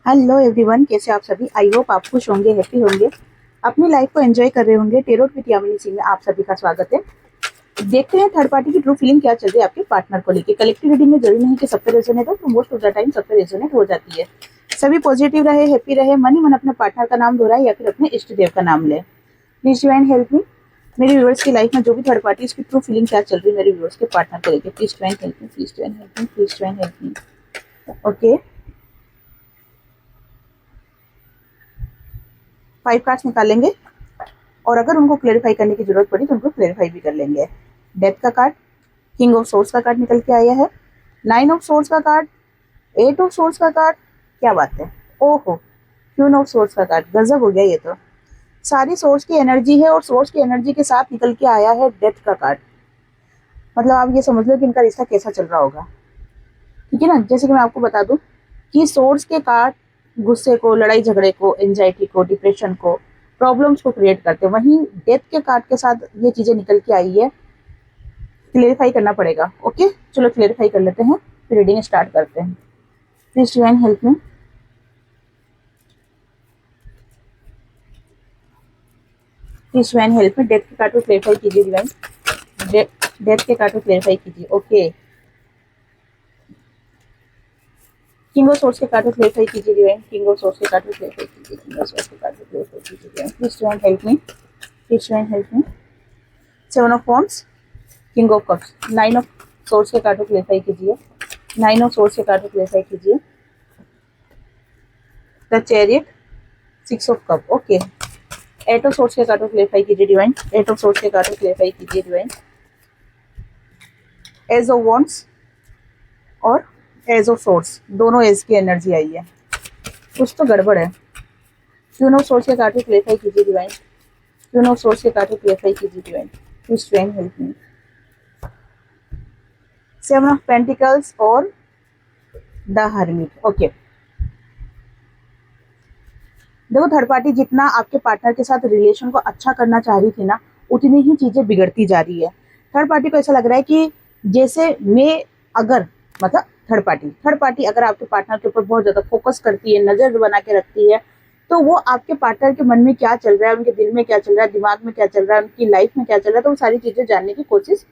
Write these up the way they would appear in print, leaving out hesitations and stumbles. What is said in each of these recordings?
Hello everyone, कैसे आप सभी। आई होप आप खुश होंगे, हैप्पी होंगे, अपनी लाइफ को एंजॉय कर रहे होंगे। टेरोट विद यामिनी सिंह में आप सभी का स्वागत है। देखते हैं थर्ड पार्टी की ट्रू फीलिंग क्या चल रही है आपके पार्टनर को लेकर। कलेक्टिव रीडिंग में जरूरी नहीं कि सब पे रेजोनेट हो, तो मोस्ट ऑफ द टाइम सब पे रेजोनेट हो जाती है। सभी पॉजिटिव रहे, हैप्पी रहे, मन ही मन अपने पार्टनर का नाम दोहराए या फिर अपने इष्ट देव का नाम ले। Please divine help me. मेरे व्यूअर्स की लाइफ में जो भी थर्ड पार्टी, इसकी ट्रू फीलिंग क्या चल रही है मेरे व्यूअर्स के पार्टनर को लेकर। Please divine help me, please divine help me, please divine help me. Okay, 5 cards निकालेंगे और अगर उनको क्लेरिफाई करने की जरूरत पड़ी तो उनको क्लेरिफाई भी कर लेंगे। डेथ का कार्ड, किंग ऑफ सोर्स का कार्ड निकल के आया है, 9 ऑफ सोर्स का कार्ड, 8 ऑफ सोर्स का कार्ड। क्या बात है, ओहो, क्वीन ऑफ सोर्स का कार्ड। गजब हो गया ये तो। सारी सोर्स की एनर्जी है और सोर्स की एनर्जी के साथ निकल के आया है डेथ का कार्ड। मतलब आप ये समझ लो कि इनका रिश्ता कैसा चल रहा होगा। ठीक है ना। जैसे कि मैं आपको बता दूं कि सोर्स के कार्ड गुस्से को, लड़ाई झगड़े को, एंजाइटी को, डिप्रेशन को, प्रॉब्लम्स को क्रिएट करते हैं। वहीं डेथ के कार्ड के साथ ये चीजें निकल के आई है। क्लेरिफाई करना पड़ेगा। ओके, चलो क्लेरिफाई कर लेते हैं, फिर रीडिंग स्टार्ट करते हैं। Please divine help me. Please divine help me. Death के कार्ड को क्लेरिफाई कीजिए डिवाइन। डेथ के कार्ड को क्लेरिफाई कीजिए। ओके, किंग ऑफ सोर्स के कार्ड को क्लेरिफाई कीजिए डिवाइन। किंग ऑफ सोर्स के कार्ड को क्लेरिफाई कीजिए। किंग ऑफ सोर्स के कार्ड को क्लेरिफाई कीजिए divine. Please divine help me. Please divine help me. 7 of wands, king of cups, 9 of source के कार्ड को क्लेरिफाई कीजिए। 9 ऑफ सोर्स के कार्ड को क्लेरिफाई कीजिए। The chariot, 6 of cup. Okay, 8 of source के card को clarify कीजिए divine. 8 of source के कार्ड को क्लेरिफाई कीजिए डिवाइन। एज ऑफ वॉन्ड्स और एज ऑफ सोर्स, दोनों एज की एनर्जी आई है। कुछ तो गड़बड़ है। क्वीन ऑफ सोर्स के कार्ड को क्लेरिफाई कीजिए डिवाइन। क्वीन ऑफ सोर्स के कार्ड को क्लेरिफाई कीजिए divine. Please divine help me. 7 of pentacles और द हर्मिट। ओके, देखो थर्ड पार्टी जितना आपके पार्टनर के साथ रिलेशन को अच्छा करना चाह रही थी ना, उतनी ही चीजें बिगड़ती जा रही है। थर्ड पार्टी को ऐसा लग रहा है कि जैसे मैं अगर मतलब थर्ड पार्टी अगर आपके पार्टनर के ऊपर बहुत ज्यादा फोकस करती है, नजर बना के रखती है, तो वो आपके पार्टनर के मन में क्या चल रहा है, उनके दिल में क्या चल रहा है, दिमाग में क्या चल रहा है, उनकी लाइफ में क्या चल रहा है, तो वो सारी चीजें जानने की कोशिश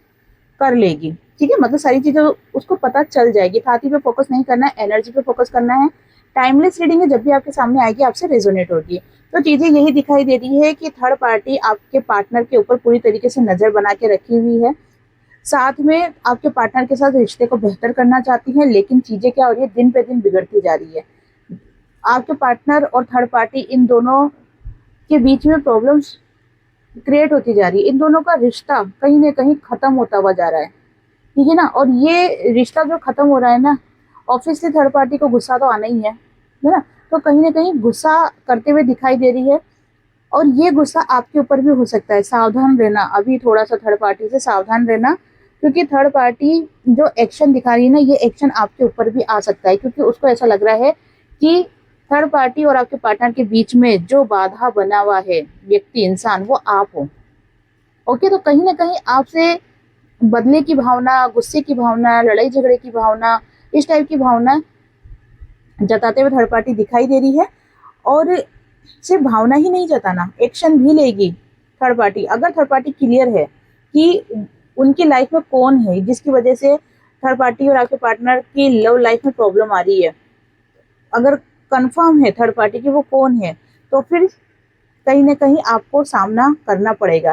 कर लेगी। ठीक है, मतलब सारी चीजें उसको पता चल जाएगी। छाती पे फोकस नहीं करना है, एनर्जी पे फोकस करना है। टाइमलेस रीडिंग है, जब भी आपके सामने आएगी आपसे रेजोनेट होगी। तो चीजें यही दिखाई दे रही है कि थर्ड पार्टी आपके पार्टनर के ऊपर पूरी तरीके से नजर बना के रखी हुई है। साथ में आपके पार्टनर के साथ रिश्ते को बेहतर करना चाहती है, लेकिन चीजें क्या हो रही है, दिन पे दिन बिगड़ती जा रही है। आपके पार्टनर और थर्ड पार्टी, इन दोनों के बीच में प्रॉब्लम्स क्रिएट होती जा रही है। इन दोनों का रिश्ता कहीं ना कहीं खत्म होता हुआ जा रहा है। ठीक है ना। और ये रिश्ता जो खत्म हो रहा है ना, ऑब्वियसली थर्ड पार्टी को गुस्सा तो आना ही है ना। तो कहीं ना कहीं गुस्सा करते हुए दिखाई दे रही है, और ये गुस्सा आपके ऊपर भी हो सकता है। सावधान रहना, अभी थोड़ा सा थर्ड पार्टी से सावधान रहना, क्योंकि थर्ड पार्टी जो एक्शन दिखा रही है ना, ये एक्शन आपके ऊपर भी आ सकता है, क्योंकि उसको ऐसा लग रहा है कि थर्ड पार्टी और आपके पार्टनर के बीच में जो बाधा बना हुआ है व्यक्ति, इंसान, वो आप हो। ओके, तो कहीं ना कहीं आपसे बदले की भावना, गुस्से की भावना, लड़ाई झगड़े की भावना, इस टाइप की भावना जताते हुए थर्ड पार्टी दिखाई दे रही है। और सिर्फ भावना ही नहीं जताना, एक्शन भी लेगी थर्ड पार्टी। अगर थर्ड पार्टी क्लियर है कि उनकी लाइफ में कौन है जिसकी वजह से थर्ड पार्टी और आपके पार्टनर की लव लाइफ में प्रॉब्लम आ रही है, अगर कंफर्म है थर्ड पार्टी की वो कौन है, तो फिर कहीं ना कहीं आपको सामना करना पड़ेगा।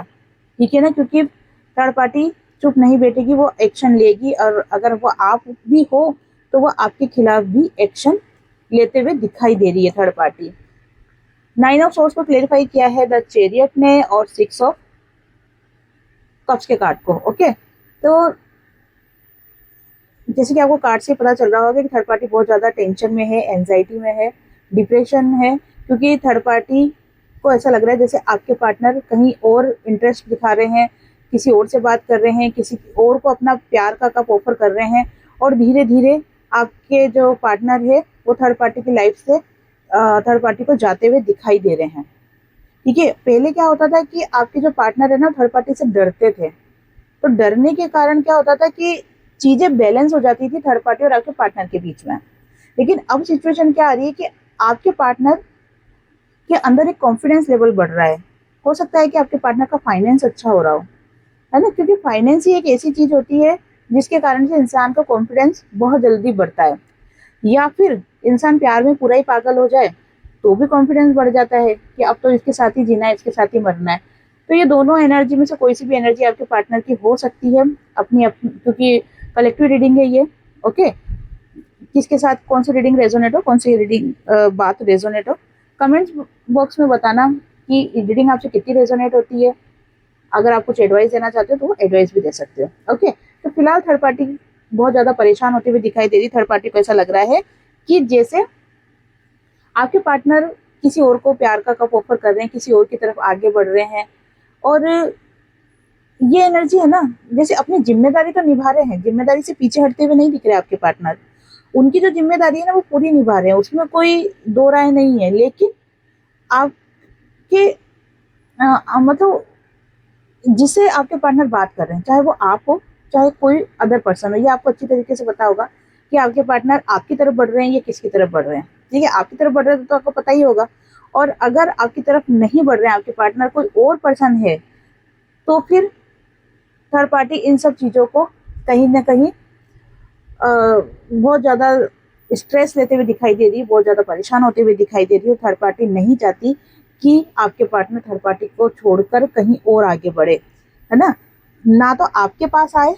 ठीक है ना, क्योंकि थर्ड पार्टी चुप नहीं बैठेगी, वो एक्शन लेगी। और अगर वो आप भी हो तो वो आपके खिलाफ भी एक्शन लेते हुए दिखाई दे रही है थर्ड पार्टी। 9 ऑफ सोर्स को क्लेरिफाई किया है द चैरियट ने और 6 ऑफ कप्स के कार्ड को। ओके, तो जैसे कि आपको कार्ड से पता चल रहा होगा कि थर्ड पार्टी बहुत ज्यादा टेंशन में है, एंजाइटी में है, डिप्रेशन है, क्योंकि थर्ड पार्टी को ऐसा लग रहा है जैसे आपके पार्टनर कहीं और इंटरेस्ट दिखा रहे हैं, किसी और से बात कर रहे हैं, किसी और को अपना प्यार का कप ऑफर कर रहे हैं, और धीरे धीरे आपके जो पार्टनर है वो थर्ड पार्टी की लाइफ से थर्ड पार्टी को जाते हुए दिखाई दे रहे हैं। ठीक है, पहले क्या होता था कि आपके जो पार्टनर है ना, थर्ड पार्टी से डरते थे। तो डरने के कारण क्या होता था कि चीजें बैलेंस हो जाती थी थर्ड पार्टी और आपके पार्टनर के बीच में। लेकिन अब सिचुएशन क्या आ रही है कि आपके पार्टनर के अंदर एक कॉन्फिडेंस लेवल बढ़ रहा है। हो सकता है कि आपके पार्टनर का फाइनेंस अच्छा हो रहा हो, है ना, क्योंकि फाइनेंस ही एक ऐसी चीज होती है जिसके कारण से इंसान का कॉन्फिडेंस बहुत जल्दी बढ़ता है। या फिर इंसान प्यार में पूरा ही पागल हो जाए तो भी कॉन्फिडेंस बढ़ जाता है कि अब तो इसके साथ ही जीना है, इसके साथ ही मरना है। तो ये दोनों एनर्जी में से कोई सी भी एनर्जी आपके पार्टनर की हो सकती है अपनी क्योंकि कलेक्टिव रीडिंग है ये। ओके, किसके साथ कौन सी रीडिंग रेजोनेट हो, कौन सी रीडिंग बात रेजोनेट हो, कमेंट्स बॉक्स में बताना कि रीडिंग आपसे कितनी रेजोनेट होती है। अगर आप कुछ एडवाइस देना चाहते हो तो वो एडवाइस भी दे सकते हो। ओके, तो फिलहाल थर्ड पार्टी बहुत ज्यादा परेशान होती हुई दिखाई दे रही। थर्ड पार्टी को ऐसा लग रहा है कि जैसे आपके पार्टनर किसी और को प्यार का कप ऑफर कर रहे हैं, किसी और की तरफ आगे बढ़ रहे हैं। और ये एनर्जी है ना, जैसे अपनी जिम्मेदारी तो निभा रहे हैं, जिम्मेदारी से पीछे हटते हुए नहीं दिख रहे आपके पार्टनर। उनकी जो जिम्मेदारी है ना वो पूरी निभा रहे हैं, उसमें कोई दो राय नहीं है। लेकिन आपके मतलब जिससे आपके पार्टनर बात कर रहे हैं, चाहे वो आप हो चाहे कोई अदर पर्सन हो, ये आपको अच्छी तरीके से पता होगा कि आपके पार्टनर आपकी तरफ बढ़ रहे हैं या किसकी तरफ बढ़ रहे हैं। ठीक है, आपकी तरफ बढ़ रहे हैं तो आपको पता ही होगा। और अगर आपकी तरफ नहीं बढ़ रहे हैं आपके पार्टनर, कोई और पर्सन है, तो फिर थर्ड पार्टी इन सब चीजों को कहीं ना कहीं बहुत ज्यादा स्ट्रेस लेते हुए दिखाई दे रही है, बहुत ज्यादा परेशान होते हुए दिखाई दे रही है। थर्ड पार्टी नहीं चाहती कि आपके पार्टनर थर्ड पार्टी को छोड़कर कहीं और आगे बढ़े, है ना तो आपके पास आए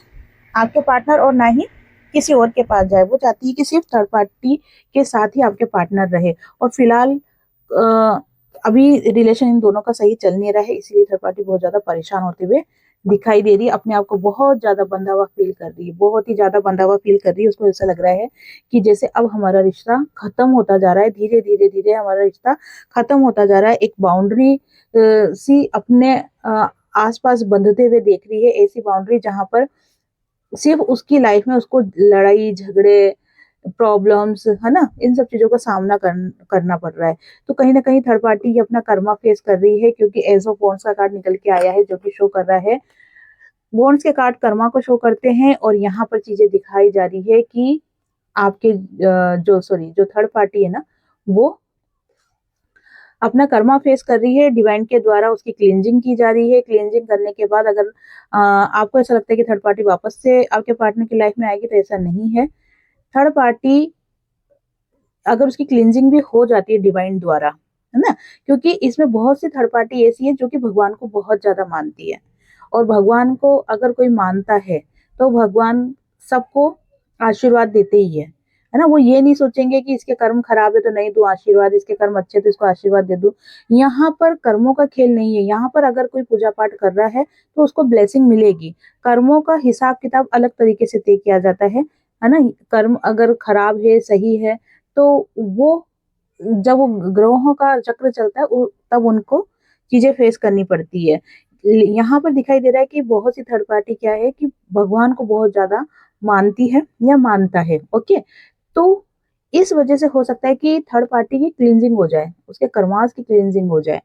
आपके पार्टनर और ना ही किसी और के पास जाए। वो चाहती है कि सिर्फ थर्ड पार्टी के साथ ही आपके पार्टनर रहे। और फिलहाल अभी रिलेशन इन दोनों का सही चल नहीं रहा है, इसीलिए थर्ड पार्टी बहुत ज्यादा परेशान होते हुए दिखाई दे रही है। अपने आप को बहुत ज्यादा बंधा हुआ फील कर रही है, बहुत ही ज्यादा बंधा हुआ फील कर रही है। उसको ऐसा लग रहा है कि जैसे अब हमारा रिश्ता खत्म होता जा रहा है, धीरे धीरे धीरे हमारा रिश्ता खत्म होता जा रहा है। एक बाउंड्री सी अपने आसपास बंधते हुए देख रही है, ऐसी बाउंड्री जहां पर सिर्फ उसकी लाइफ में उसको लड़ाई झगड़े प्रॉब्लम्स, है ना, इन सब चीजों का सामना करना पड़ रहा है। तो कहीं ना कहीं थर्ड पार्टी ये अपना कर्मा फेस कर रही है, क्योंकि एज ऑफ वॉन्ड्स का कार्ड निकल के आया है जो कि शो कर रहा है, वॉन्ड्स के कार्ड कर्मा को शो करते हैं। और यहाँ पर चीजें दिखाई जा रही है कि आपके जो थर्ड पार्टी है ना, वो अपना कर्मा फेस कर रही है। डिवाइन के द्वारा उसकी क्लींजिंग की जा रही है। क्लींजिंग करने के बाद अगर आपको ऐसा लगता है कि थर्ड पार्टी वापस से आपके पार्टनर की लाइफ में आएगी, तो ऐसा नहीं है। थर्ड पार्टी अगर उसकी क्लींजिंग भी हो जाती है डिवाइन द्वारा, है ना, क्योंकि इसमें बहुत सी थर्ड पार्टी ऐसी है जो कि भगवान को बहुत ज्यादा मानती है। और भगवान को अगर कोई मानता है तो भगवान सबको आशीर्वाद देते ही है ना। वो ये नहीं सोचेंगे कि इसके कर्म खराब है तो नहीं दूं आशीर्वाद, इसके कर्म अच्छे तो इसको आशीर्वाद दे दूं। यहाँ पर कर्मों का खेल नहीं है। यहाँ पर अगर कोई पूजा पाठ कर रहा है तो उसको ब्लेसिंग मिलेगी। कर्मों का हिसाब किताब अलग तरीके से तय किया जाता है ना। कर्म अगर खराब है सही है तो वो जब वो ग्रहों का चक्र चलता है तब उनको चीजें फेस करनी पड़ती है। यहाँ पर दिखाई दे रहा है कि बहुत सी थर्ड पार्टी क्या है कि भगवान को बहुत ज्यादा मानती है या मानता है। ओके, तो इस वजह से हो सकता है कि थर्ड पार्टी की क्लींजिंग हो जाए, उसके कर्मास की क्लींजिंग हो जाए।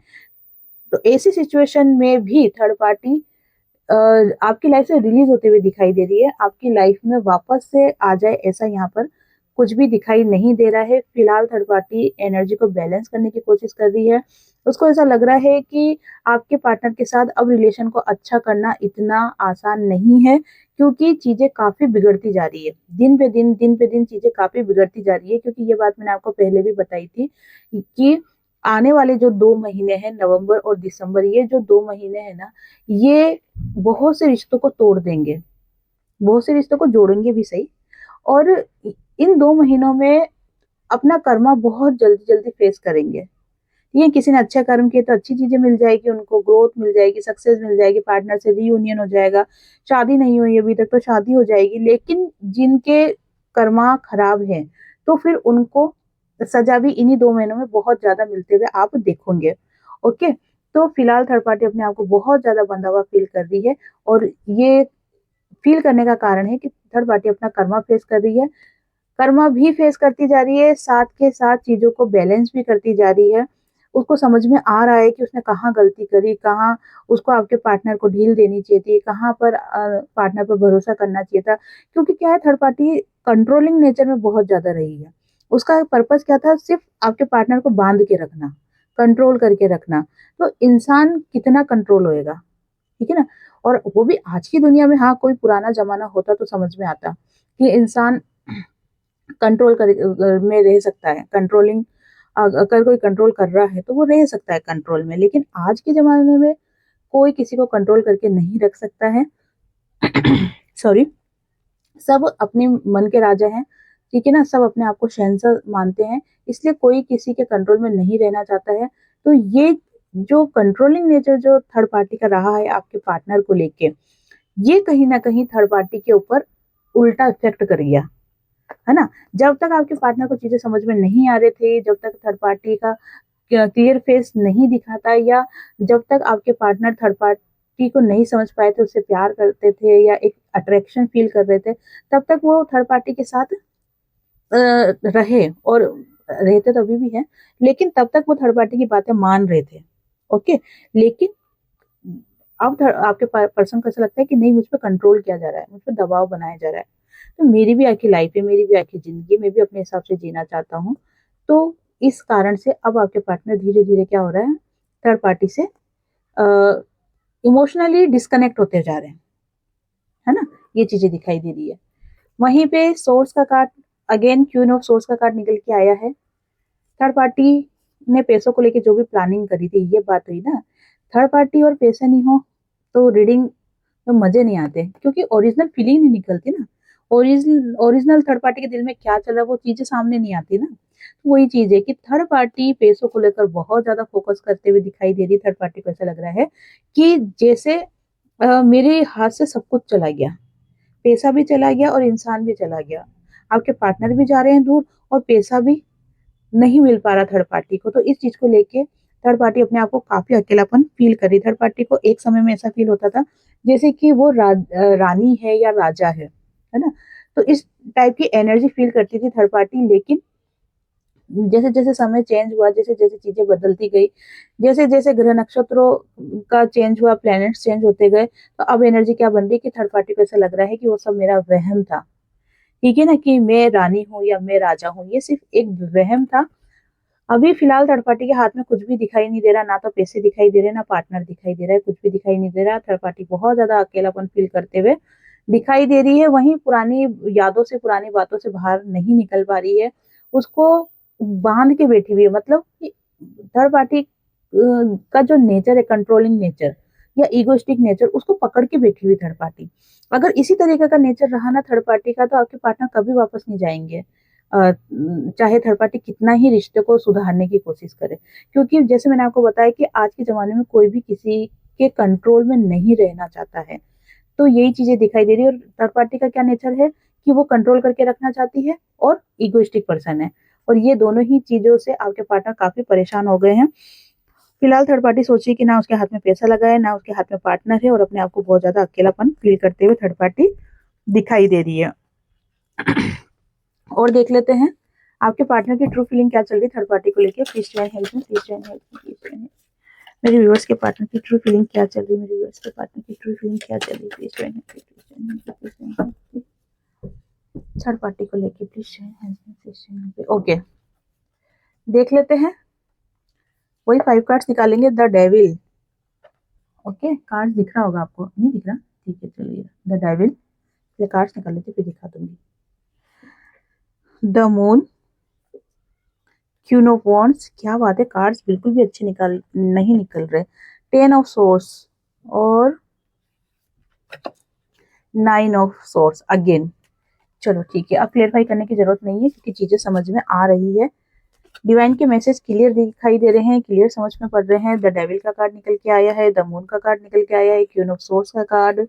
तो ऐसी सिचुएशन में भी थर्ड पार्टी आपकी लाइफ से रिलीज होते हुए दिखाई दे रही है, आपकी लाइफ में वापस से आ जाए, ऐसा यहाँ पर कुछ भी दिखाई नहीं दे रहा है। फिलहाल थर्ड पार्टी एनर्जी को बैलेंस करने की कोशिश कर रही है। उसको ऐसा लग रहा है कि आपके पार्टनर के साथ अब रिलेशन को अच्छा करना इतना आसान नहीं है, क्योंकि चीजें काफी बिगड़ती जा रही है। दिन पे दिन चीजें काफी बिगड़ती जा रही है। क्योंकि ये बात मैंने आपको पहले भी बताई थी कि आने वाले जो 2 महीने हैं, नवंबर और दिसंबर, ये जो 2 महीने हैं ना, ये बहुत से रिश्तों को तोड़ देंगे, बहुत से रिश्तों को जोड़ेंगे भी सही। और इन 2 महीनों में अपना कर्मा बहुत जल्दी जल्दी फेस करेंगे। ये किसी ने अच्छा कर्म किया तो अच्छी चीजें मिल जाएगी, उनको ग्रोथ मिल जाएगी, सक्सेस मिल जाएगी, पार्टनर से रीयूनियन हो जाएगा। शादी नहीं हुई अभी तक तो शादी हो जाएगी। लेकिन जिनके कर्मा खराब है तो फिर उनको सजा भी इन्हीं 2 महीनों में बहुत ज्यादा मिलते हुए आप देखोगे। ओके, तो फिलहाल थर्ड पार्टी अपने आप को बहुत ज्यादा बंधा हुआ फील कर रही है। और ये फील करने का कारण है कि थर्ड पार्टी अपना कर्मा फेस कर रही है, कर्मा भी फेस करती जा रही है, साथ के साथ चीजों को बैलेंस भी करती जा रही है। उसको समझ में आ रहा है कि उसने कहाँ गलती करी, कहाँ उसको आपके पार्टनर को ढील देनी चाहिए थी, कहाँ पर पार्टनर पर भरोसा करना चाहिए था। क्योंकि क्या है, थर्ड पार्टी कंट्रोलिंग नेचर में बहुत ज्यादा रही है। उसका पर्पस क्या था? सिर्फ आपके पार्टनर को बांध के रखना, कंट्रोल करके रखना। तो इंसान कितना कंट्रोल होएगा, ठीक है ना। और वो भी आज की दुनिया में, हाँ कोई पुराना जमाना होता तो समझ में आता कि इंसान कंट्रोल कर में रह सकता है, कंट्रोलिंग अगर कोई कंट्रोल कर रहा है तो वो रह सकता है कंट्रोल में। लेकिन आज के जमाने में कोई किसी को कंट्रोल करके नहीं रख सकता है। सॉरी। सब अपने मन के राजा हैं, ठीक है ना, सब अपने आप को शहंशाह मानते हैं, इसलिए कोई किसी के कंट्रोल में नहीं रहना चाहता है। तो ये जो कंट्रोलिंग नेचर जो थर्ड पार्टी का रहा है आपके पार्टनर को लेके, ये कहीं ना कहीं थर्ड पार्टी के ऊपर उल्टा इफेक्ट कर गया, है ना। जब तक आपके पार्टनर को चीजें समझ में नहीं आ रहे थे, जब तक थर्ड पार्टी का क्लियर फेस नहीं दिखा था, या जब तक आपके पार्टनर थर्ड पार्टी को नहीं समझ पाए थे, उससे प्यार करते थे या एक अट्रैक्शन फील कर रहे थे, तब तक वो थर्ड पार्टी के साथ रहे, और रहते तो अभी भी हैं, लेकिन तब तक वो थर्ड पार्टी की बातें मान रहे थे। ओके। लेकिन अब आपके पर्सन को ऐसा लगता है कि नहीं, मुझ पर कंट्रोल किया जा रहा है, मुझ पर दबाव बनाया जा रहा है। तो मेरी भी आखिर लाइफ है, मेरी भी आखिर जिंदगी, मैं भी अपने हिसाब से जीना चाहता हूँ। तो इस कारण से अब आपके पार्टनर धीरे धीरे क्या हो रहा है, थर्ड पार्टी से इमोशनली डिस्कनेक्ट होते जा रहे हैं, है ना। ये चीजें दिखाई दे रही है। वहीं पे सोर्स का card, again queen of source का कार्ड निकल के आया है। थर्ड पार्टी ने पैसों को लेके जो भी प्लानिंग करी थी, ये बात हुई ना। थर्ड पार्टी और पैसे नहीं हो तो रीडिंग में मजे नहीं आते, क्योंकि ओरिजिनल फीलिंग नहीं निकलती ना। ओरिजिनल थर्ड पार्टी के दिल में क्या चल रहा है वो चीजें सामने नहीं आती ना। तो वही चीज है कि थर्ड पार्टी पैसों को लेकर बहुत ज्यादा फोकस करते हुए दिखाई दे रही है। थर्ड पार्टी को ऐसा लग रहा है कि जैसे मेरे हाथ से सब कुछ चला गया, पैसा भी चला गया और इंसान भी चला गया, आपके पार्टनर भी जा रहे हैं दूर, और पैसा भी नहीं मिल पा रहा थर्ड पार्टी को। तो इस चीज को लेके थर्ड पार्टी अपने आप को काफी अकेलापन फील कर रही। थर्ड पार्टी को एक समय में ऐसा फील होता था जैसे कि वो रानी है या राजा है ना। तो इस टाइप की एनर्जी फील करती थी थर्ड पार्टी। लेकिन जैसे जैसे समय चेंज हुआ, जैसे जैसे चीजें बदलती गई, जैसे जैसे ग्रह नक्षत्रों का चेंज हुआ, प्लैनेट्स चेंज होते गए, तो अब एनर्जी क्या बन रही है कि थर्ड पार्टी को ऐसा लग रहा है कि वो सब मेरा वहम था, ठीक है ना, कि मैं रानी हूँ या मैं राजा हूँ, ये सिर्फ एक वहम था। अभी फिलहाल थर्ड पार्टी के हाथ में कुछ भी दिखाई नहीं दे रहा, ना तो पैसे दिखाई दे रहे, ना पार्टनर दिखाई दे रहा है, कुछ भी दिखाई नहीं दे रहा। थर्ड पार्टी बहुत ज्यादा अकेलापन फील करते हुए दिखाई दे रही है। वहीं पुरानी यादों से, पुरानी बातों से बाहर नहीं निकल पा रही है, उसको बांध के बैठी हुई है। मतलब कि थर्ड पार्टी का जो नेचर है, कंट्रोलिंग नेचर या इगोइस्टिक नेचर, उसको पकड़ के बैठी हुई थर्ड पार्टी। अगर इसी तरीके का नेचर रहा ना थर्ड पार्टी का, तो आपके पार्टनर कभी वापस नहीं जाएंगे, चाहे थर्ड पार्टी कितना ही रिश्ते को सुधारने की कोशिश करे। क्योंकि जैसे मैंने आपको बताया कि आज के जमाने में कोई भी किसी के कंट्रोल में नहीं रहना चाहता है। तो यही चीजें दिखाई दे रही है। और थर्ड पार्टी का क्या नेचर है कि वो कंट्रोल करके रखना चाहती है और इगोइस्टिक पर्सन है। और ये दोनों ही चीजों से आपके पार्टनर काफी परेशान हो गए हैं। फिलहाल थर्ड पार्टी सोच रही है कि ना उसके हाथ में पैसा लगा है, ना उसके हाथ में पार्टनर है, और अपने आप को बहुत ज्यादा अकेलापन फील करते हुए थर्ड पार्टी दिखाई दे रही है। और देख लेते हैं आपके पार्टनर की ट्रू फीलिंग क्या चल रही है थर्ड पार्टी को लेके। Please join help me, please join help me, please join. मेरे व्यूअर्स के पार्टनर की ट्रू फीलिंग क्या चल रही है, मेरे व्यूअर्स के पार्टनर की ट्रू फीलिंग क्या चल रही है। Please join help me, please join help me, please join help me. Third party को लेके please join help me, please join help me. Okay, देख लेते हैं। वही 5 कार्ड्स निकालेंगे। The devil. ओके, कार्ड्स दिख रहा होगा आपको, नहीं दिख रहा? ठीक है, चलिए द डेविल। ये कार्ड्स निकाल लेते फिर दिखा दूंगी। The moon, queen of wands, क्या बात है, कार्ड्स बिल्कुल भी अच्छे नहीं निकल रहे। 10 ऑफ सोर्स और 9 ऑफ सोर्स अगेन। चलो ठीक है, अब क्लियरफाई करने की जरूरत नहीं है क्योंकि चीजें समझ में आ रही है। डिवाइन के मैसेज क्लियर दिखाई दे रहे हैं, क्लियर समझ में पड़ रहे हैं। द डेविल का कार्ड निकल के आया है, द मून का कार्ड निकल के आया है, क्वीन ऑफ सोर्स का कार्ड,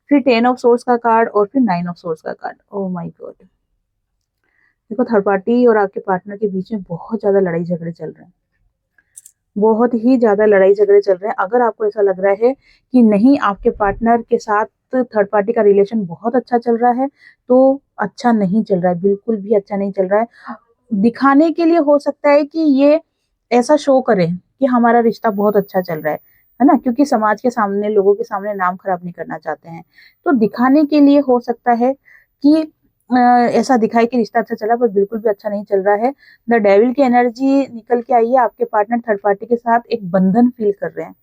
फिर 10 ऑफ सोर्स का कार्ड और फिर 9 ऑफ सोर्स का कार्ड। Oh my God. देखो, थर्ड पार्टी और आपके पार्टनर के बीच में बहुत ज्यादा लड़ाई झगड़े चल रहे हैं, बहुत ही ज्यादा लड़ाई झगड़े चल रहे हैं। अगर आपको ऐसा लग रहा है कि नहीं, आपके पार्टनर के साथ थर्ड पार्टी का रिलेशन बहुत अच्छा चल रहा है, तो अच्छा नहीं चल रहा है, बिल्कुल भी अच्छा नहीं चल रहा है। दिखाने के लिए हो सकता है कि ये ऐसा शो करे कि हमारा रिश्ता बहुत अच्छा चल रहा है ना, क्योंकि समाज के सामने, लोगों के सामने नाम खराब नहीं करना चाहते हैं। तो दिखाने के लिए हो सकता है कि ऐसा दिखाई कि रिश्ता अच्छा चला, पर बिल्कुल भी अच्छा नहीं चल रहा है। द डेविल की एनर्जी निकल के आई है। आपके पार्टनर थर्ड पार्टी के साथ एक बंधन फील कर रहे हैं।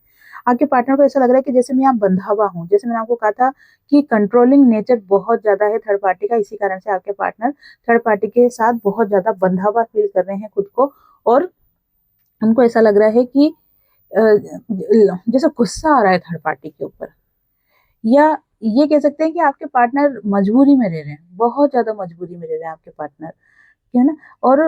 आपके पार्टनर को ऐसा लग रहा है कि जैसे मैं यहाँ बंधा हुआ हूँ। जैसे मैंने आपको कहा था कि कंट्रोलिंग नेचर बहुत ज्यादा है थर्ड पार्टी का, इसी कारण से आपके पार्टनर थर्ड पार्टी के साथ बहुत ज्यादा बंधा हुआ फील कर रहे हैं खुद को। और उनको ऐसा लग रहा है कि जैसे गुस्सा आ रहा है थर्ड पार्टी के ऊपर, या ये कह सकते हैं कि आपके पार्टनर मजबूरी में रह रहे हैं, बहुत ज्यादा मजबूरी में रह रहे हैं आपके पार्टनर, है ना। और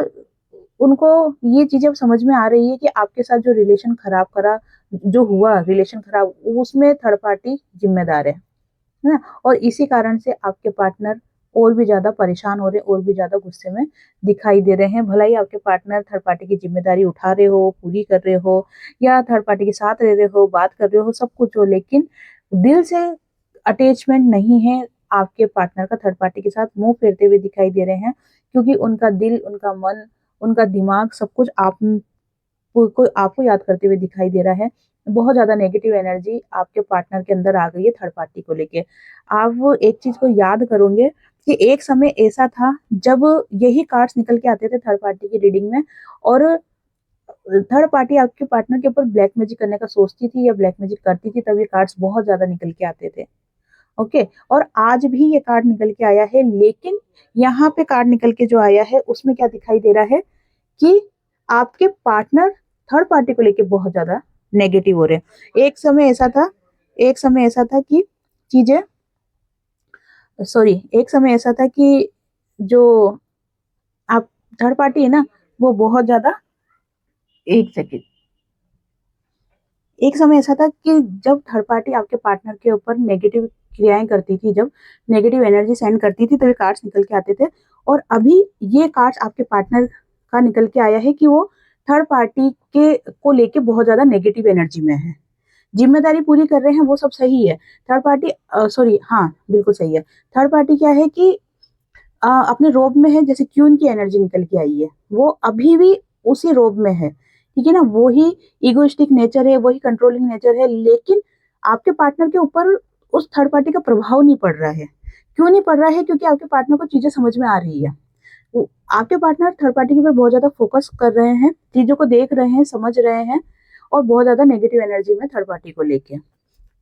उनको ये चीजें समझ में आ रही है कि आपके साथ जो रिलेशन खराब करा, जो हुआ रिलेशन खराब, उसमें थर्ड पार्टी जिम्मेदार है ना। और इसी कारण से आपके पार्टनर और भी ज्यादा परेशान हो रहे हैं, और भी ज्यादा गुस्से में दिखाई दे रहे हैं। भला ही आपके पार्टनर थर्ड पार्टी की जिम्मेदारी उठा रहे हो, पूरी कर रहे हो, या थर्ड पार्टी के साथ रह रहे हो, बात कर रहे हो, सब कुछ हो, लेकिन दिल से अटैचमेंट नहीं है आपके पार्टनर का थर्ड पार्टी के साथ। मुंह फेरते हुए दिखाई दे रहे हैं, क्योंकि उनका दिल, उनका मन, उनका दिमाग, सब कुछ आपको आपको याद करते हुए दिखाई दे रहा है। बहुत ज्यादा नेगेटिव एनर्जी आपके पार्टनर के अंदर आ गई है थर्ड पार्टी को लेके। आप एक चीज को याद करोगे कि एक समय ऐसा था जब यही कार्ड्स निकल के आते थे थर्ड पार्टी की रीडिंग में, और थर्ड पार्टी आपके पार्टनर के ऊपर ब्लैक मैजिक करने का सोचती थी या ब्लैक मैजिक करती थी, तब ये कार्ड्स बहुत ज्यादा निकल के आते थे। ओके, और आज भी ये कार्ड निकल के आया है, लेकिन यहाँ पे कार्ड निकल के जो आया है उसमें क्या दिखाई दे रहा है कि आपके पार्टनर थर्ड पार्टी को लेके बहुत ज्यादा नेगेटिव हो रहे हैं। एक समय ऐसा था कि चीजें, एक समय ऐसा था कि जो आप थर्ड पार्टी है ना, वो बहुत ज्यादा, एक सेकेंड, एक समय ऐसा था कि जब थर्ड पार्टी आपके पार्टनर के ऊपर नेगेटिव क्रियाएं करती थी, जब नेगेटिव एनर्जी सेंड करती थी, तभी कार्ड्स निकल के आते थे। और अभी ये कार्ड्स आपके पार्टनर का निकल के आया है कि वो थर्ड पार्टी के को लेके बहुत ज्यादा नेगेटिव एनर्जी में है। जिम्मेदारी पूरी कर रहे हैं, वो सब सही है। थर्ड पार्टी, हाँ बिल्कुल सही है। थर्ड पार्टी क्या है कि अपने रोब में है, जैसे क्यून की एनर्जी निकल के आई है, वो अभी भी उसी रोब में है, ठीक है ना। वो ही इगोइस्टिक नेचर है, वही कंट्रोलिंग नेचर है, लेकिन आपके पार्टनर के ऊपर उस थर्ड पार्टी का प्रभाव नहीं पड़ रहा है। क्यों नहीं पड़ रहा है? क्योंकि आपके पार्टनर को चीजें समझ में आ रही है। आपके पार्टनर थर्ड पार्टी के ऊपर बहुत ज्यादा फोकस कर रहे हैं, चीजों को देख रहे हैं, समझ रहे हैं, और बहुत ज्यादा नेगेटिव एनर्जी में थर्ड पार्टी को लेके।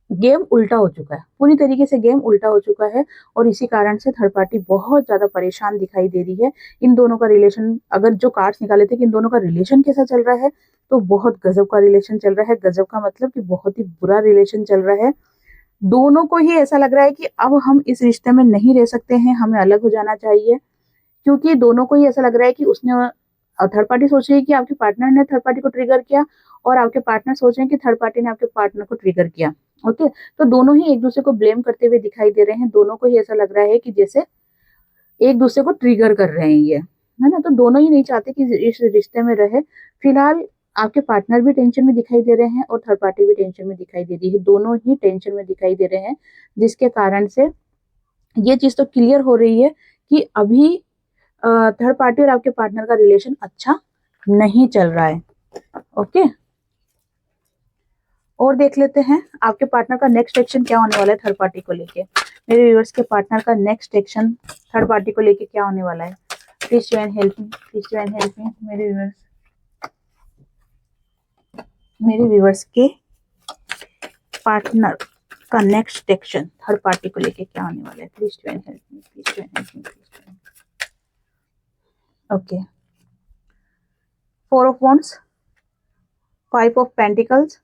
गेम उल्टा हो चुका है, पूरी तरीके से गेम उल्टा हो चुका है, और इसी कारण से थर्ड पार्टी बहुत ज्यादा परेशान दिखाई दे रही है। इन दोनों का रिलेशन, अगर जो कार्ड्स निकाले थे कि इन दोनों का रिलेशन कैसा चल रहा है, तो बहुत गजब का रिलेशन चल रहा है। गजब का मतलब कि बहुत ही बुरा रिलेशन चल रहा है। दोनों को ही ऐसा लग रहा है कि अब हम इस रिश्ते में नहीं रह सकते हैं, हमें अलग हो जाना चाहिए। क्योंकि दोनों को ही ऐसा लग रहा है कि उसने, थर्ड पार्टी सोच रही है कि आपके पार्टनर ने थर्ड पार्टी को ट्रिगर किया, और आपके पार्टनर सोच रहे हैं कि थर्ड पार्टी ने आपके पार्टनर को ट्रिगर किया। ओके, तो दोनों ही एक दूसरे को ब्लेम करते हुए दिखाई दे रहे हैं। दोनों को ही ऐसा लग रहा है कि जैसे एक दूसरे को ट्रिगर कर रहे हैं ये, है ना। तो दोनों ही नहीं चाहते कि इस रिश्ते में रहे। फिलहाल आपके पार्टनर भी टेंशन में दिखाई दे रहे हैं, और थर्ड पार्टी भी टेंशन में दिखाई दे रही है। दोनों ही टेंशन में दिखाई दे रहे हैं, जिसके कारण से ये चीज तो क्लियर हो रही है कि अभी थर्ड पार्टी और आपके पार्टनर का रिलेशन अच्छा नहीं चल रहा है। ओके, और देख लेते हैं आपके पार्टनर का नेक्स्ट एक्शन क्या होने वाला है थर्ड पार्टी को लेके। मेरे व्यूअर्स के पार्टनर का नेक्स्ट एक्शन थर्ड पार्टी को लेके क्या होने वाला है? Please to and help me, please to and help me. मेरे व्यूअर्स के पार्टनर का नेक्स्ट एक्शन थर्ड पार्टी को लेके क्या होने वाला है? Please to and help me, please to and help me, please to and. Okay, 4 of Wands, 5 of Pentacles,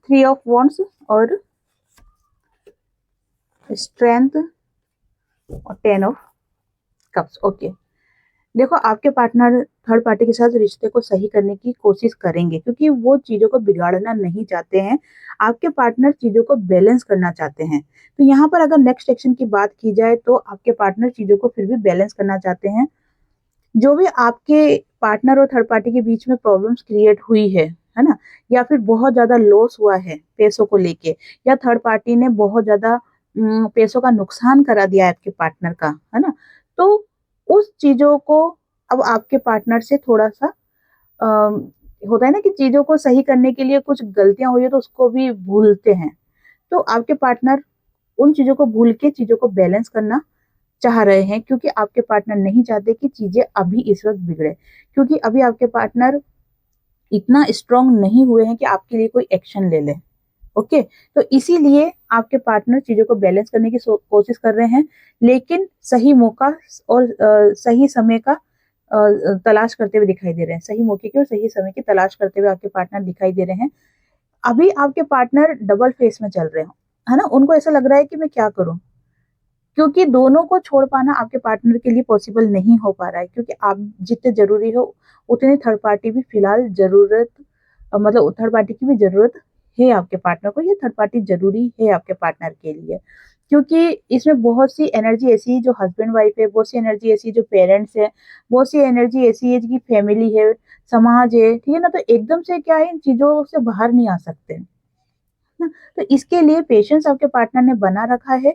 3 of Wands और स्ट्रेंथ और 10 of Cups। ओके, देखो आपके पार्टनर थर्ड पार्टी के साथ रिश्ते को सही करने की कोशिश करेंगे, क्योंकि वो चीजों को बिगाड़ना नहीं चाहते हैं। आपके पार्टनर चीजों को बैलेंस करना चाहते हैं। तो यहाँ पर अगर नेक्स्ट एक्शन की बात की जाए, तो आपके पार्टनर चीजों को फिर भी बैलेंस करना चाहते हैं। जो भी आपके पार्टनर और थर्ड पार्टी के बीच में प्रॉब्लम्स क्रिएट हुई है ना, या फिर बहुत ज्यादा लॉस हुआ है पैसों को लेके, या थर्ड पार्टी ने बहुत ज्यादा पैसों का नुकसान करा दिया है आपके पार्टनर का, है ना। तो उस चीजों को अब आपके पार्टनर से थोड़ा सा होता है ना कि चीजों को सही करने के लिए कुछ गलतियां हुई है तो उसको भी भूलते हैं। तो आपके पार्टनर उन चीजों को भूल के चीजों को बैलेंस करना चाह रहे हैं, क्योंकि आपके पार्टनर नहीं चाहते कि चीजें अभी इस वक्त बिगड़े, क्योंकि अभी आपके पार्टनर इतना स्ट्रांग नहीं हुए हैं कि आपके लिए कोई एक्शन ले ले। ओके, तो इसीलिए आपके पार्टनर चीजों को बैलेंस करने की कोशिश कर रहे हैं, लेकिन सही मौका और सही समय का तलाश करते हुए दिखाई दे रहे हैं। सही मौके की और सही समय की तलाश करते हुए आपके पार्टनर दिखाई दे रहे हैं। अभी आपके पार्टनर डबल फेस में चल रहे हो, है ना। उनको ऐसा लग रहा है कि मैं क्या करूं, क्योंकि दोनों को छोड़ पाना आपके पार्टनर के लिए पॉसिबल नहीं हो पा रहा है, क्योंकि आप जितने जरूरी हो उतने थर्ड पार्टी भी फिलहाल जरूरत, मतलब थर्ड पार्टी की भी जरूरत है आपके पार्टनर को। ये थर्ड पार्टी जरूरी है आपके पार्टनर के लिए, क्योंकि इसमें बहुत सी एनर्जी ऐसी जो हस्बैंड वाइफ है, बहुत सी एनर्जी ऐसी जो पेरेंट्स है, बहुत सी एनर्जी ऐसी है जिनकी फैमिली है, समाज है, ठीक है ना। तो एकदम से क्या है, इन चीजों से बाहर नहीं आ सकते ना। तो इसके लिए पेशेंस आपके पार्टनर ने बना रखा है।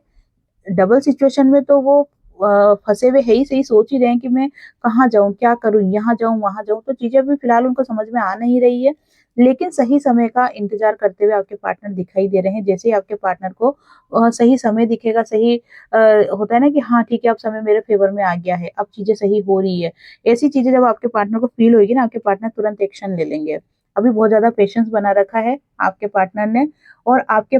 डबल सिचुएशन में तो वो फंसे हुए है ही, सही सोच ही रहे हैं कि मैं कहाँ जाऊं, क्या करूं, यहाँ जाऊं वहां जाऊं। तो चीजें अभी फिलहाल उनको समझ में आ नहीं रही है, लेकिन सही समय का इंतजार करते हुए आपके पार्टनर दिखाई दे रहे हैं। जैसे ही आपके पार्टनर को सही समय दिखेगा, सही होता है ना कि हाँ ठीक है, अब समय मेरे फेवर में आ गया है, अब चीजें सही हो रही है, ऐसी चीजें जब आपके पार्टनर को फील होगी ना, आपके पार्टनर तुरंत एक्शन ले लेंगे। अभी बहुत ज्यादा पेशेंस बना रखा है आपके पार्टनर ने, और आपके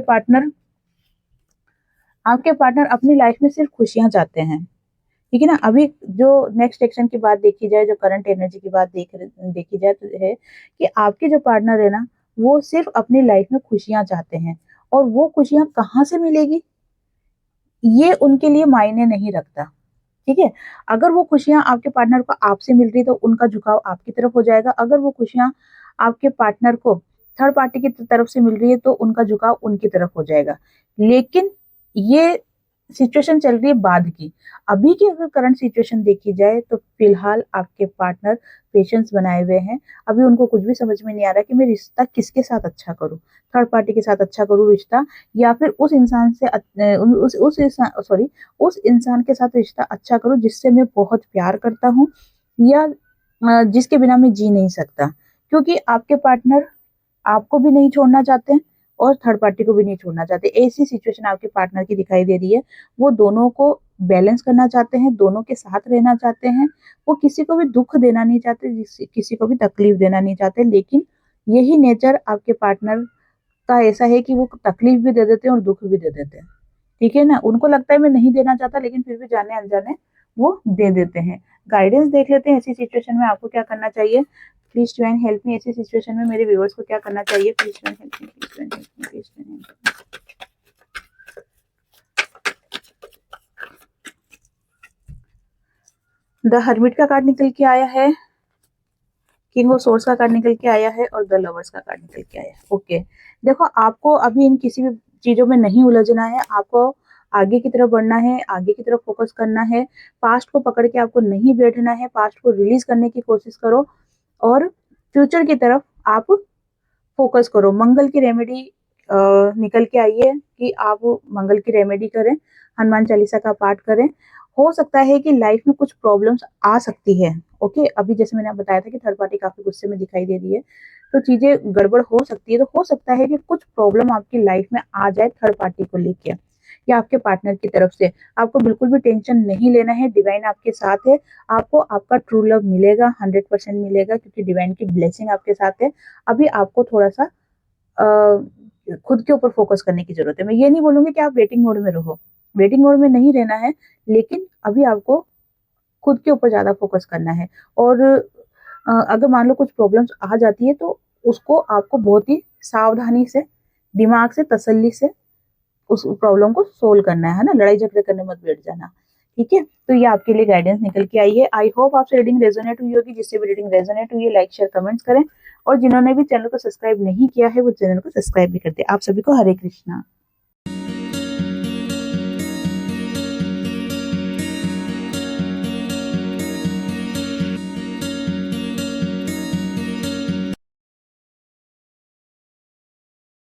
पार्टनर अपनी लाइफ में सिर्फ खुशियां चाहते हैं, ठीक है ना। अभी जो नेक्स्ट एक्शन की बात देखी जाए, जो करंट एनर्जी की बात देखी जाए तो है कि आपके जो पार्टनर है ना, वो सिर्फ अपनी लाइफ में खुशियां चाहते हैं, और वो खुशियां कहाँ से मिलेगी ये उनके लिए मायने नहीं रखता, ठीक है। अगर वो खुशियां आपके पार्टनर को आपसे मिल रही तो उनका झुकाव आपकी तरफ हो जाएगा। अगर वो खुशियां आपके पार्टनर को थर्ड पार्टी की तरफ से मिल रही है तो उनका झुकाव उनकी तरफ हो जाएगा। लेकिन ये सिचुएशन चल रही है बाद की। अभी की अगर करंट सिचुएशन देखी जाए तो फिलहाल आपके पार्टनर पेशेंस बनाए हुए हैं। अभी उनको कुछ भी समझ में नहीं आ रहा कि मैं रिश्ता किसके साथ अच्छा करूं, थर्ड पार्टी के साथ अच्छा करूं रिश्ता, या फिर उस इंसान से उस इंसान के साथ रिश्ता अच्छा करूं जिससे मैं बहुत प्यार करता हूं, या जिसके बिना मैं जी नहीं सकता। क्योंकि आपके पार्टनर आपको भी नहीं छोड़ना चाहते हैं और थर्ड पार्टी को भी नहीं छोड़ना चाहते। ऐसी सिचुएशन आपके पार्टनर की दिखाई दे रही है। वो दोनों को बैलेंस करना चाहते हैं, दोनों के साथ रहना चाहते हैं। वो किसी को भी दुख देना नहीं चाहते, किसी को भी तकलीफ देना नहीं चाहते। लेकिन यही नेचर आपके पार्टनर का ऐसा है कि वो तकलीफ भी दे देते हैं और दुख भी दे देते हैं, ठीक है ना। उनको लगता है मैं नहीं देना चाहता, लेकिन फिर भी जाने अनजाने वो दे देते हैं। गाइडेंस देख लेते हैं, ऐसी सिचुएशन में आपको क्या करना चाहिए। Please join help me. ऐसी सिचुएशन में मेरे व्यूअर्स को क्या करना चाहिए। Please join help me, please join help me, please join help me. The hermit का कार्ड निकल के आया है, किंग ऑफ सोर्स का कार्ड निकल के आया है, और द लवर्स का कार्ड निकल के आया है। ओके, देखो आपको अभी इन किसी भी चीजों में नहीं उलझना है। आपको आगे की तरफ बढ़ना है, आगे की तरफ फोकस करना है। पास्ट को पकड़ के आपको नहीं बैठना है, पास्ट को रिलीज करने की कोशिश करो और फ्यूचर की तरफ आप फोकस करो। मंगल की रेमेडी निकल के आई है कि आप मंगल की रेमेडी करें, हनुमान चालीसा का पाठ करें। हो सकता है कि लाइफ में कुछ प्रॉब्लम्स आ सकती है। ओके, अभी जैसे मैंने बताया था कि थर्ड पार्टी काफी गुस्से में दिखाई दे रही है, तो चीजें गड़बड़ हो सकती है। तो हो सकता है कि कुछ प्रॉब्लम आपकी लाइफ में आ जाए थर्ड पार्टी को लेके, या आपके पार्टनर की तरफ से। आपको बिल्कुल भी टेंशन नहीं लेना है, डिवाइन आपके साथ है। आपको आपका ट्रू लव मिलेगा, 100% मिलेगा, क्योंकि डिवाइन की ब्लेसिंग आपके साथ है। अभी आपको थोड़ा सा खुद के ऊपर फोकस करने की जरूरत है। मैं ये नहीं बोलूंगी कि आप वेटिंग मोड में रहो, वेटिंग मोड में नहीं रहना है, लेकिन अभी आपको खुद के ऊपर ज्यादा फोकस करना है। और अगर मान लो कुछ प्रॉब्लम्स आ जाती है तो उसको आपको बहुत ही सावधानी से, दिमाग से, तसल्ली से उस प्रॉब्लम को सोल्व करना है ना। लड़ाई झगड़े करने मत बैठ जाना, ठीक है। तो ये आपके लिए गाइडेंस निकल के आई है। आई होप आपसे रीडिंग रेजोनेट हुई होगी। जिससे भी रीडिंग रेजोनेट हुई है, लाइक शेयर कमेंट्स करें, और जिन्होंने भी चैनल को सब्सक्राइब नहीं किया है वो चैनल को सब्सक्राइब भी कर दे। आप सभी को हरे कृष्णा।